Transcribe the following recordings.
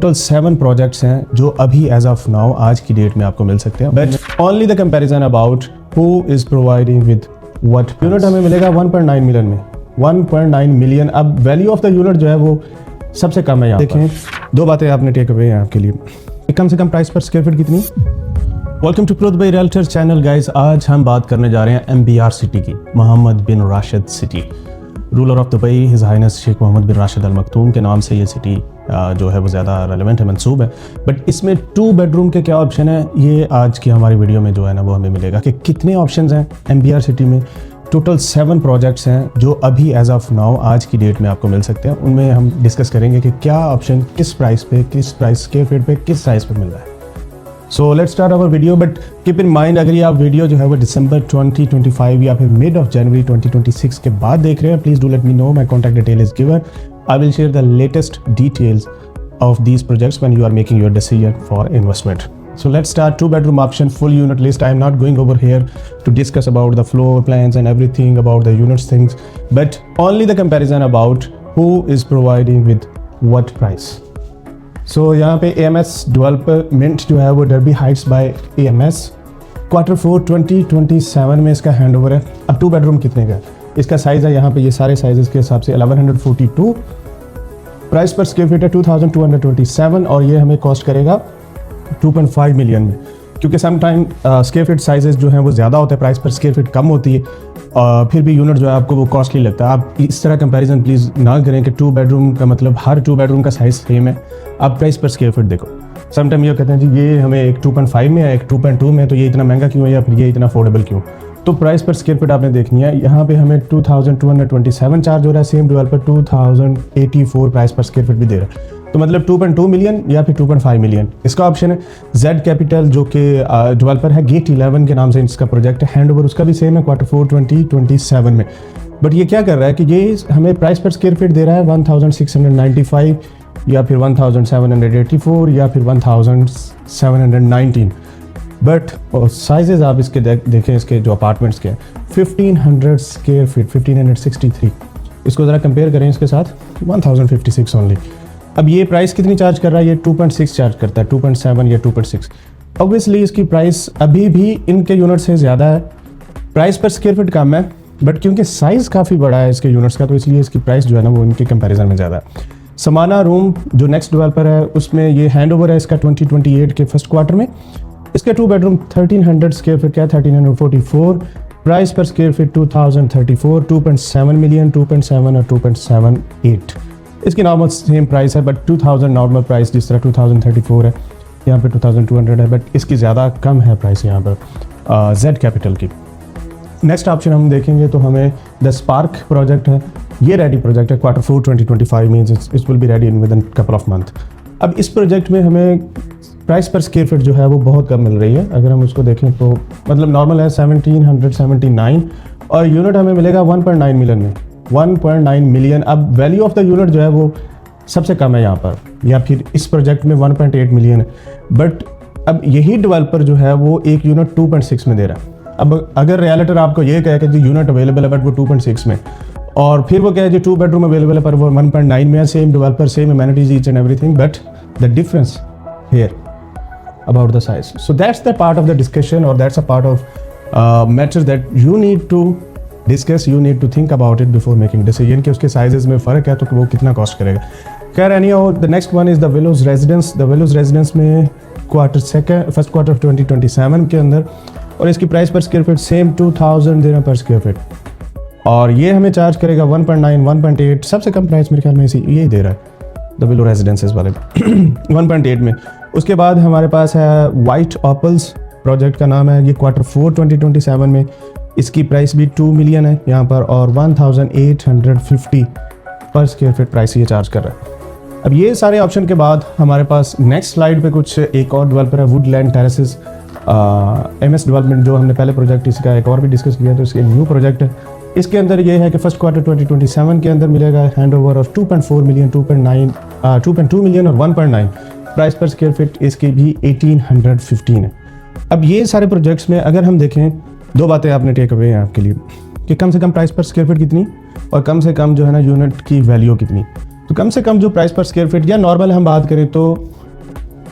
Total 7 projects हैं जो अभी एज ऑफ नाउ आज की डेट में आपको मिल सकते हैं, but only the comparison about who is providing with what unit हमें मिलेगा 1.9 मिलियन में 1.9 मिलियन। अब वैल्यू ऑफ द यूनिट जो है वो सबसे कम है यहाँ देखें। दो बातें आपने टेक अवे हैं आपके लिए। कम से कम प्राइस पर स्क्वायर फीट कितनी। वेलकम टू प्रोद भाई रियल्टर चैनल गाइस। आज हम बात करने जा रहे हैं MBR सिटी की, Mohammed bin Rashid city, ruler of Dubai his highness Sheikh Mohammed bin Rashid al Maktoum के नाम से ये सिटी जो है वो ज़्यादा रेलेवेंट है, मंसूब है। बट इसमें 2 बेडरूम के क्या ऑप्शन है, ये आज की हमारी वीडियो में जो है ना वो हमें मिलेगा कि कितने ऑप्शंस हैं MBR सिटी में। टोटल 7 प्रोजेक्ट्स हैं जो अभी एज ऑफ नाउ आज की डेट में आपको मिल सकते हैं। उनमें हम डिस्कस करेंगे कि क्या ऑप्शन किस प्राइस पे, किस प्राइस स्क्वायर फीट पे, किस साइज़ पे मिल रहा है। So let's start our video, but keep in mind अगर ये आप वीडियो जो है वो दिसंबर 2025 या फिर मिड ऑफ जनवरी 2026 के बाद देख रहे हैं, please do let me no, my contact detail is given. I will share the latest details of these projects when you are making your decision for investment. So let's start 2 bedroom option, full unit list. I am not going over here to discuss about the floor plans and everything about the units things, but only the comparison about who is providing with what price. So यहाँ पे AMS development जो है वो Derby Heights by AMS Q4 2027 में इसका handover है। अब 2 bedroom कितने का है, इसका साइज़ है यहाँ पे ये सारे साइजेस के हिसाब से 1142। प्राइस पर स्क्वायर फीट है 2227 और ये हमें कॉस्ट करेगा 2.5 मिलियन में, क्योंकि some time square feet sizes जो हैं वो ज़्यादा होते हैं, प्राइस पर स्क्वायर फीट कम होती है, फिर भी यूनिट जो है आपको वो कॉस्टली लगता है। आप इस तरह कंपैरिजन प्लीज़ ना करें कि 2 बेडरूम का मतलब हर 2 बेडरूम का साइज़ सेम है। आप प्राइस पर स्क्वायर फीट देखो। सम टाइम ये कहते हैं जी ये हमें एक 2.5 में है, एक 2.2 में, तो ये इतना महंगा क्यों है या फिर ये इतना अफोर्डेबल क्यों। तो प्राइस पर स्क्वायर फीट आपने देखनी है। यहाँ पे हमें 2227 चार्ज हो रहा है, सेम डेवलपर 2084 प्राइस पर स्क्वायर फीट भी दे रहा है, तो मतलब 2.2 मिलियन या फिर 2.5 मिलियन इसका ऑप्शन है। जेड कैपिटल जो कि डेवलपर है, गेट 11 के नाम से इसका प्रोजेक्ट है, हैंडओवर उसका भी सेम है Q4 2027 में। बट ये क्या कर रहा है कि ये हमें प्राइस पर स्क्वायर फीट दे रहा है 1695 या फिर 1784 या फिर 1719। बट साइजेस आप इसके देखें, इसके जो अपार्टमेंट्स के 1500 स्क्वायर फीट 1563, इसको ज़रा कंपेयर करें इसके साथ 1056 ओनली। अब ये प्राइस कितनी चार्ज कर रहा है, ये 2.6 चार्ज करता है, 2.7 या 2.6। ऑब्वियसली इसकी प्राइस अभी भी इनके यूनिट से ज़्यादा है, प्राइस पर स्क्वायर फीट कम है, बट क्योंकि साइज़ काफ़ी बड़ा है इसके यूनिट्स का, तो इसलिए इसकी प्राइस जो है ना वो इनके कंपेरिजन में ज़्यादा है। समाना रूम जो नेक्स्ट डेवलपर है उसमें ये हैंडओवर है इसका 2028 के फर्स्ट क्वार्टर में। इसके 2 बेडरूम 1300 स्क्वायर फीट क्या है 1344, प्राइस पर स्क्वायर फीट 2034, 2.7 मिलियन, 2.7 और 2.78। इसकी नॉर्मल सेम प्राइस है, बट 2000 नॉर्मल प्राइस जिस तरह 2034 है, यहाँ पे 2200 है, बट इसकी ज़्यादा कम है प्राइस यहाँ पर जेड कैपिटल की। नेक्स्ट ऑप्शन हम देखेंगे तो हमें द स्पार्क प्रोजेक्ट है, ये रेडी प्रोजेक्ट है Q4 2025 means it will be ready in with in couple of month. अब इस प्रोजेक्ट में हमें प्राइस पर स्क्वायर फीट जो है वो बहुत कम मिल रही है। अगर हम उसको देखें तो मतलब नॉर्मल है 1779 और यूनिट हमें मिलेगा 1.9 मिलियन में 1.9 मिलियन। अब वैल्यू ऑफ द यूनिट जो है वो सबसे कम है यहाँ पर, या फिर इस प्रोजेक्ट में 1.8 मिलियन है। बट अब यही डेवलपर जो है वो एक यूनिट 2.6 में दे रहा है। अब अगर रियलिटर आपको ये कहे कि जो यूनिट अवेलेबल है बट वो 2.6 में, और फिर वो कहे जो 2 बेडरूम अवेलेबल है पर वो 1.9 में है, same developer, same amenities, each and everything, but the difference here about the size. So that's the part of the discussion, or that's a part of matters that you need to discuss, you need to think about it before making decision कि उसके sizes में फ़र्क है तो वो कितना cost करेगा। खैर anyhow, the next one is the Willows Residence. The Willows Residence में फर्स्ट क्वार्टर 2027 के अंदर, और इसकी प्राइस पर स्क्वायर फीट सेम 2000 देना पर स्क्वायर फीट, और ये हमें चार्ज करेगा 1.9 1.8। सबसे कम प्राइस मेरे ख्याल में यही दे रहा है द विलो रेजिडेंसेस वाले 1.8 में। उसके बाद हमारे पास है वाइट ऑपल्स प्रोजेक्ट का नाम है, ये Q4 2027 में, इसकी प्राइस भी 2 मिलियन है यहाँ पर, और 1850 पर स्क्वायर फीट प्राइस ये चार्ज कर रहा है। अब ये सारे ऑप्शन के बाद हमारे पास नेक्स्ट स्लाइड पे कुछ एक और डेवलपर है, वुडलैंड टेरेसेस MS डेवलपमेंट, जो हमने पहले प्रोजेक्ट इसका एक और भी डिस्कस किया, तो इसके न्यू प्रोजेक्ट है। इसके अंदर ये है कि फर्स्ट क्वार्टर 2027 के अंदर मिलेगा हैंडओवर ऑफ 2.4 मिलियन, 2.2 मिलियन और 1.9। प्राइस पर स्क्वायर फीट इसकी भी 1815 है। अब ये सारे प्रोजेक्ट्स में अगर हम देखें, 2 बातें आपने टेक अवे हैं आपके लिए कि कम से कम प्राइस पर स्क्वायर फीट कितनी और कम से कम जो है ना यूनिट की वैल्यू कितनी। तो कम से कम जो प्राइस पर स्क्वायर फीट या नॉर्मल हम बात करें तो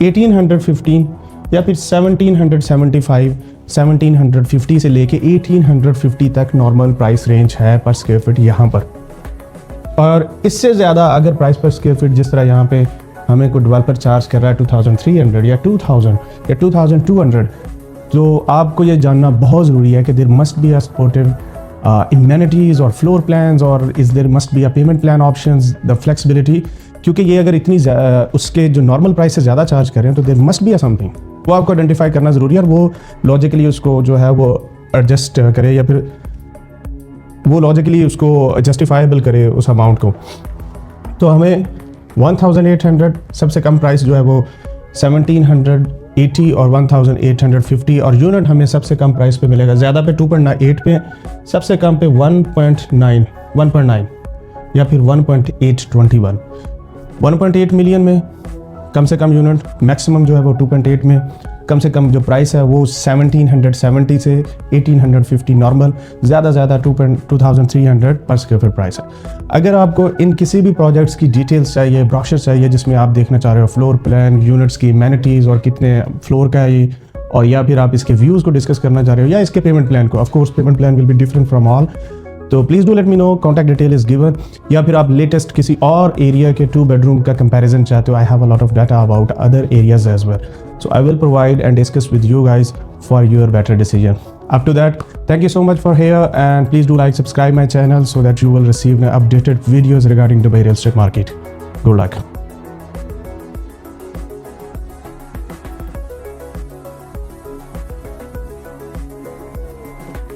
1815 या फिर 1775 1750 से लेके 1850 तक नॉर्मल प्राइस रेंज है पर स्क्वायर फीट यहाँ पर। और इससे ज़्यादा अगर प्राइस पर स्क्वायर फीट जिस तरह यहाँ पे हमें कोई डेवलपर चार्ज कर रहा है 2300 या 2000 या 2200, तो आपको ये जानना बहुत ज़रूरी है कि there must be a supportive immunities और फ्लोर प्लान्स और is there must be a payment plan options, the flexibility. क्योंकि ये अगर इतनी उसके जो नॉर्मल प्राइस से ज़्यादा चार्ज करें तो there must be a something, वो आपको आइडेंटिफाई करना ज़रूरी है और वो लॉजिकली उसको जो है वो एडजस्ट करे या फिर वो लॉजिकली उसको जस्टिफाइबल करे उस अमाउंट को। तो हमें 1800 सबसे कम प्राइस जो है वो 1780 और 1850 और यूनिट हमें सबसे कम प्राइस पे मिलेगा, ज़्यादा पे 2.8 पे, सबसे कम पे 1.9 या फिर 1.821। 1.8 मिलियन में कम से कम यूनिट, मैक्सिमम जो है वो 2.8 में कम से कम जो प्राइस है वो 1770 से 1850 नॉर्मल, ज़्यादा 2300 पर स्क्वायर फीट प्राइस है। अगर आपको इन किसी भी प्रोजेक्ट्स की डिटेल्स चाहिए, ब्रोशर चाहिए जिसमें आप देखना चाह रहे हो फ्लोर प्लान, यूनिट्स की एमेनिटीज़ और कितने फ्लोर का है ये, और या फिर आप इसके व्यूज़ को डिस्कस करना चाह रहे हो या इसके पेमेंट प्लान को, of course payment plan will be different from all, तो please do let me know, contact detail is given. या फिर आप लेटेस्ट किसी और एरिया के 2 बेडरूम का कंपैरिजन चाहते हो, I have a lot of data about other areas as well, so I will provide and discuss with you guys for your better decision. Up to that, thank you so much for here, and please do like, subscribe my channel so that you will receive updated videos regarding Dubai real estate market. Good luck.